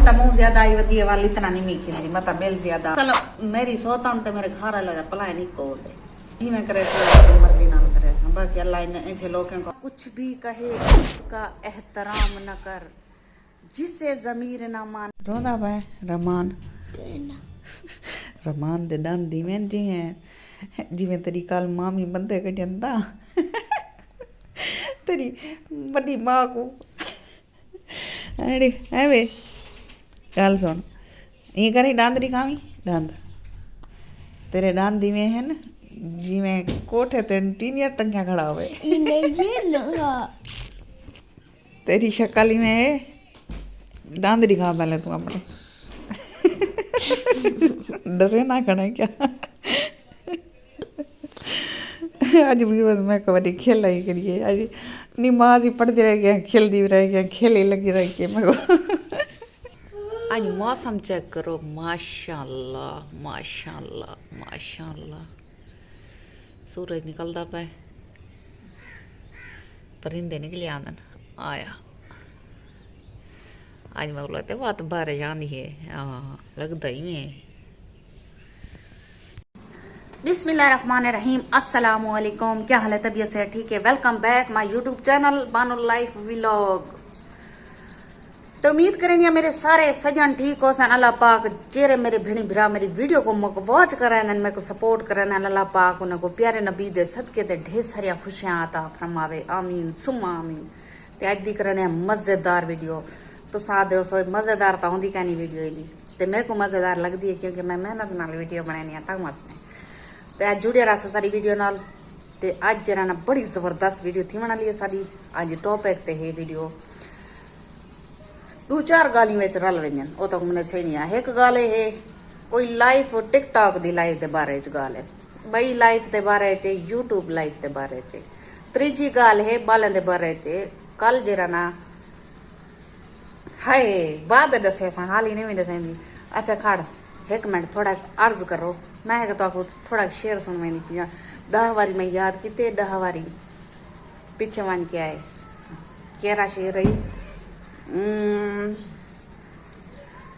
खेलता मुंह ज्यादा आई वती वाल इतना नहीं मी खेलती मता बेल ज्यादा चलो मेरी सोतान ते मेरे घर लगा पलाय नहीं को दे जी मैं करे सो मर्जी ना करे बाकी अल्लाह ने ऐसे लोगों को कुछ भी कहे उसका एहतराम न कर जिसे ज़मीर ना मान रोंदा भाई रमान रमान दे डन दीवें जी हैं जिवें तेरी कल मामी बंदे कटियंदा तेरी बड़ी मां को अरे है वे गल सुन ये करी डांदरी खावी डांद तेरे डांद दीवें हैं ना जिवें कोठे ते टीनिया टंगिया खड़ा होवे तेरी शक्ल में डांद दिखा पहले तू अपने डरे ना खड़ा क्या आज भी बस मैं कबड्डी खेल रही करिए आज नमाज ही पढ़ती रह गया खेलती रह गया खेले लगी रह गई मेरे को आज मौसम चेक करो माशाल्लाह माशाल्लाह माशाल्लाह सूरज निकलता पे परिंदे निकले आंदन आया आज मैं बोलते बात बारिश आंदी है हाँ लगता ही है बिस्मिल्लाहिर्रहमानिर्रहीम अस्सलामु अलैकुम क्या हाल है तबीयत से ठीक है welcome back my YouTube channel बानुल लाइफ व्लॉग तो उम्मीद करेंगे मेरे सारे सजन ठीक हो सन अल्लाह पाक चेहरे मेरे भिणी भिरा मेरी वीडियो को मको वॉच करें मेरे को सपोर्ट करें अल्लाह पाक उनको प्यारे नबी दे सदके ते ढेर सारिया खुशियां आता फरमावे आमीन सुम्मा आमीन ते अज दी करने मजेदार वीडियो तो साथ दो सो मजेदार तो होंगी कहनी वीडियो दी ते मेरे को मजेदार लगती है क्योंकि मैं मेहनत नाल वीडियो बनानी तक मस्त ते अज जुड़े रहो सारी वीडियो नाल ते अज जरा ना बड़ी जबरदस्त वीडियो थी बना ली सारी अज टॉपिक ते है वीडियो दो चार गाली में रल वजन वो तो मैंने सही नहीं है एक गाल है कोई लाइफ टिकटॉक दी लाइफ के बारे च गाल है बई लाइफ के बारे च यूट्यूब लाइफ के बारे च त्रीजी गाल है बालें के बारे च कल जरा ना हाय बाद दसे अस हाल ही नहीं दसेंदी अच्छा खड़ एक मिनट थोड़ा अर्ज करो मैं तो थोड़ा शेर सुन में पिया 10 बारी मैं याद किते 10 बारी पीछे वन के आए केरा शेर रही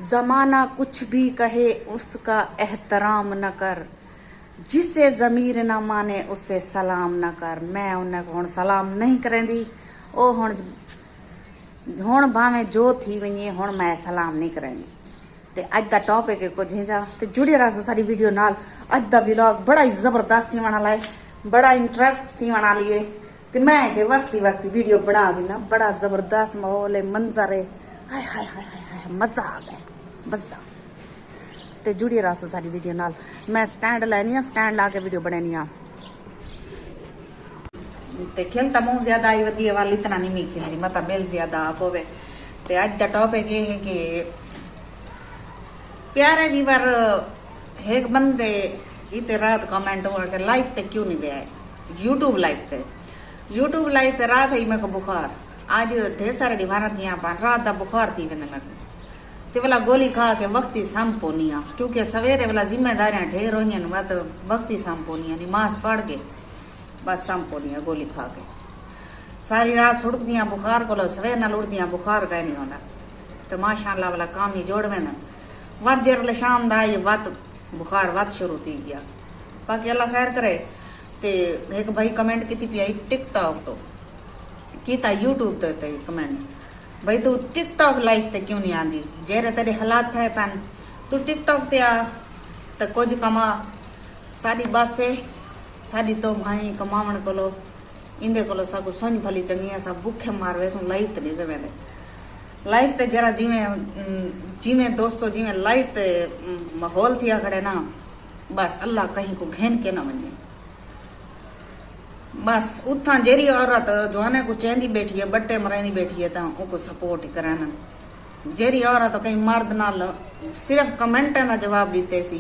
जमाना कुछ भी कहे उसका एहतराम न कर जिसे ज़मीर न माने उसे सलाम न कर मैं उन्हें हुण सलाम नहीं करेंदी ओ हुण भावे जो थी वही हुण मैं सलाम नहीं करेंदी ते अज दा टॉपिक है कुछ हिंजा ते जुड़े रहो सारी वीडियो नाल अज दा व्लॉग बड़ा ही जबरदस्त थी वाला है बड़ा इंटरेस्ट थी वाला लिए ते मैं के वक्ती वीडियो बना देना बड़ा जबरदस्त माहौल है मंजर है हाय हाय हाय हाय मजा आ गया मजा ते जुड़ी रहो सारी वीडियो नाल मैं स्टैंड लैनी स्टैंड ला के वीडियो बनानी ते खेलता मुंह ज्यादा आई वती वाल इतना नहीं मी खेलती मता बेल ज्यादा होवे ते आज दा टॉपिक ये है कि प्यारे व्यूअर एक बंदे इते रात कमेंट हुआ कि लाइफ ते क्यों नहीं गया यूट्यूब लाइफ ते रात ही मेरे को बुखार आज ढेर सारे बीमार थी रात का बुखार थी वेंदे मेरे को ते वाला गोली खा के वक्त ही संपोनी क्योंकि सवेरे वाला जिम्मेदारियां ढेर हुई वत वक्त ही संपोनी नमाज पढ़ के बस संपोनी गोली खा के सारी रात सुड़कदियां बुखार को सवेर नाल उड़दियां बुखार कहीं नहीं होता तो माशाअल्लाह वाला काम ही जोड़ वेंदे वत जरले शाम दा ये वत बुखार वत शुरू थी गया बाकी अल्लाह खैर करे ते एक भाई कमेंट की पी आई टिकटॉक तो किता यूट्यूब ते कमेंट भाई तू टिकटॉक लाइफ ते क्यों नहीं आंदी जेरे तेरे हालात थे पैन तू टिकटॉक ते आ तो कुछ कमा साड़ी बस है साड़ी तो भाई कमावण कोलो इंदे कोलो सब सोच भली चंगी है सब भूखे मार वैसू लाइफ ते नहीं जमेंदे लाइफ ते जरा जिमें दोस्तों जिमें लाइफ ते माहौल थिया खड़े ना बस अल्लाह कहीं को घेन के ना वने बस उथा जेरी औरत जो है को चेंदी बैठी है बट्टे मराई बैठी है तो उनको सपोर्ट ही कराना जेरी औरत कहीं मर्द नाल सिर्फ कमेंट ना जवाब दीते सी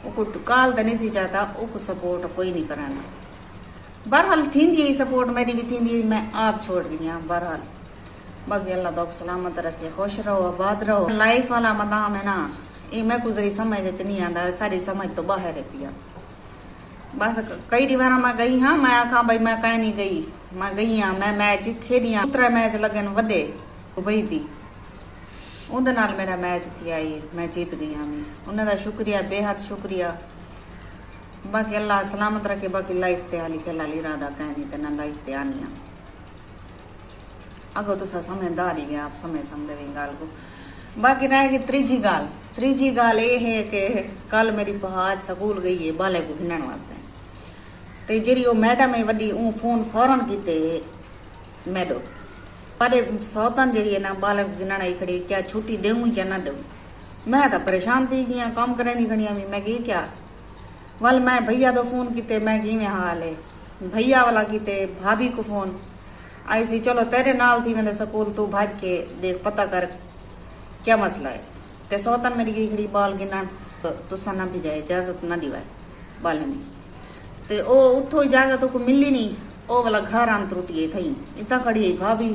उनको काल तो नहीं सी चाहता उनको सपोर्ट कोई नहीं कराना बहरहाल थी सपोर्ट मेरी भी थी मैं आप छोड़ दी बहरहाल बाकी अल्लाह तो सलामत रखे खुश रहो आबाद रहो लाइफ वाला मदाम है ना ये मैं कुछ समझ नहीं आता सारी समझ तो बाहर है पिया बस कई दीवार मैं गई हाँ मैं आखा भाई मैं कहीं नहीं गई मैं गई हाँ मैं मैच खेली हाँ 3 मैच लगन वे दुबई थी ਉਹਦੇ ਨਾਲ ਮੇਰਾ ਮੈਚ ਥी आई, मैं जीत गई मैं। उन्होंने शुक्रिया, बेहद शुक्रिया। बाकी अल्लाह सलामत रखे। बाकी लाइफ ते हाली के लाली राधा कहनी ते ना लाइफ ते आनी अगो तुसा समझदार ही आप समझ सकते भी गाल को। बाकी रहेगी त्रीजी गाल ये है कि कल मेरी पहाड़ स्कूल गई है बाले को खिलण वास्ते, तो जी वो मैडम है वड्डी ऊ फोन फौरन किते मैडो पर सौतन जी ना बाले को गिनण आई खड़ी, क्या छुट्टी देऊँ या ना दूँ। मैं तो परेशान थी गई काम करें दी खड़ी मैं की क्या वल मैं भैया तो फोन किते मैं कि में हाल है भैया वाला किते भाभी को फोन आई सी, चलो तेरे नाल थी मैंने स्कूल तू भाज के देख पता कर क्या मसला है। ते सौतन मेरी गई खड़ी बाल गिना तुसा ना भी जाए इजाजत ना दिवाए बाले ने, ते ओ उठो इजाजत को मिली नहीं। ओ वाला घर आन त्रुटिए थी इतना खड़ी है भाभी,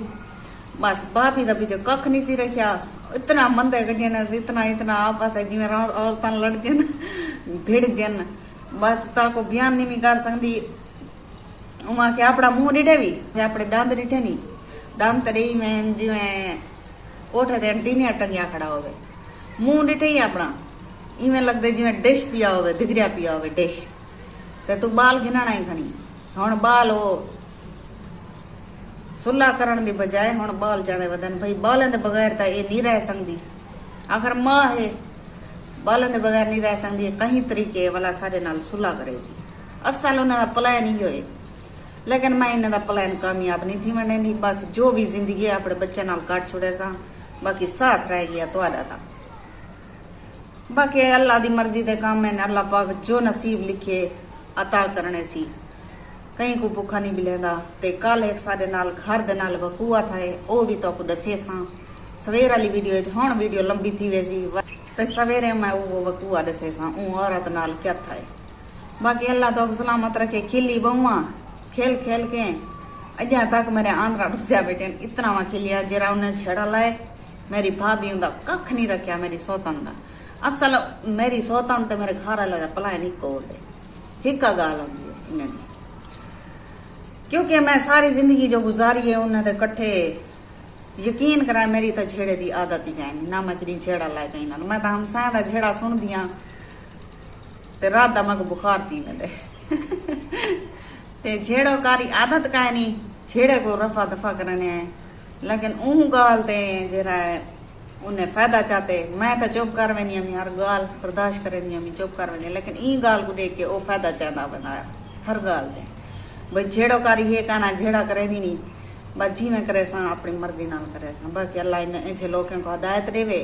बस भाभी का पीछे कख नहीं सी रखा। इतना मंदे गड्डिया ने इतना आपस जिमें औरतां लड़दियां भिड़दियां, बस ताको बयान नहीं मी कर सकती। वहां के अपना मुंह डिठे भी अपने दंद डिठे नहीं, दंद तो रही मैं जिमें कोठे ते अंटीनिया टंगिया खड़ा होवे, मुंह डिठे ही अपना इवें लगते जिमें डिश पिया होवे, दिगरिया पिया होवे डिश। ते तू बाल घिनाना ही खणी हुण बाल वो सुला करन दी बजाय हुण बाल ज्यादा वधन भाई बालों के बगैर तो ये नहीं रह सकती। आखिर मां है बालों के बगैर नहीं रह सकती, कई तरीके वाला सारे नाल सुला करे सी। असल उन्होंने प्लान नहीं होए, लेकिन मैं इन्हों प्लान कामयाब नहीं थी मने दी। बस जो भी जिंदगी अपने बच्चे नाल काट छुड़े सा, बाकी साथ रह गया तुहाडा दा। बाकी अल्लाह दी मर्जी दे काम है, अल्लाह पाक जो नसीब लिखे अता करने सी, कहीं को भुखा नहीं मिलेगा। ते कल एक साडे नाल घर दे नाल वकूआ था, वो भी तो दसे सा सवेर वाली वीडियो हुण वीडियो लंबी थी वैसी, तो सवेरे मैं वो वकूआ दसे सा औरत नाल क्या था। बाकी अल्लाह तो सलामत रखे। खिली बहुआ खेल खेल के अजा तक मेरे आंध्रा डुबया बेटे इतना वहां खिलिया जरा उन्हें छेड़ा लाए। मेरी भाभी उनका कख नहीं रखा मेरी सौतन का। असल मेरी सौतन तो मेरे घर वाले का भला नहीं कोलते हिक्का गाल होंगी है इन्हें दी, क्योंकि मैं सारी जिंदगी जो गुजारी है उन्हें तो कट्ठे यकीन करा मेरी तो छेड़े की आदत ही है नहीं ना, मैं कहीं छेड़ा लाए कहीं ना। मैं तो हमसाया का छेड़ा सुन दिया ते रात दा मैं बुखार थी मैं ते छेड़ो कारी आदत का नहीं, छेड़े को रफा दफा करने है। लेकिन ऊ गाल ते जरा उन्हें फायदा चाहते मैं तो चुप कर वेनी हमी, हर गाल बर्दाश्त करेनी हमी चुप कर वेनी। लेकिन ई गाल को देख के वो फायदा चाहता बनाया हर गाल दे भाई छेड़ो कारी है कहना झेड़ा करे दी नहीं, बस जी में करे सा अपनी मर्जी नाल करे सा। बाकी अल्लाह इन्हें लोगों को हदायत देवे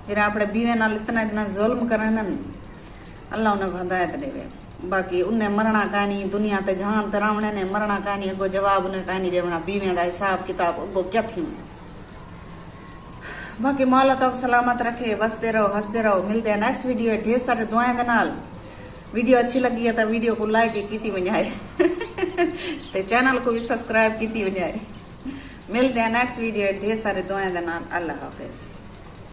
जरा अपने बीवे नाल इतना जुल्म करें अल्लाह उन्हें हदायत देवे। बाकी उन्हें मरना कहनी दुनिया ते जहान तरावने ने मरना कहनी अगो जवाब उन्हें कहनी देवना बीवे का हिसाब किताब अगो क्या थी। बाकी मौला तो सलामत रखे, बसते रहो हंसते रहो। मिलते हैं नेक्स्ट वीडियो ढेर सारे दुआएं दे नाल। वीडियो अच्छी लगी है तो वीडियो को लाइक की वजाए ते चैनल को भी सब्सक्राइब की वजाए। मिलते हैं नेक्स्ट वीडियो ढेर सारे दुआएं दे नाल। अल्लाह हाफिज।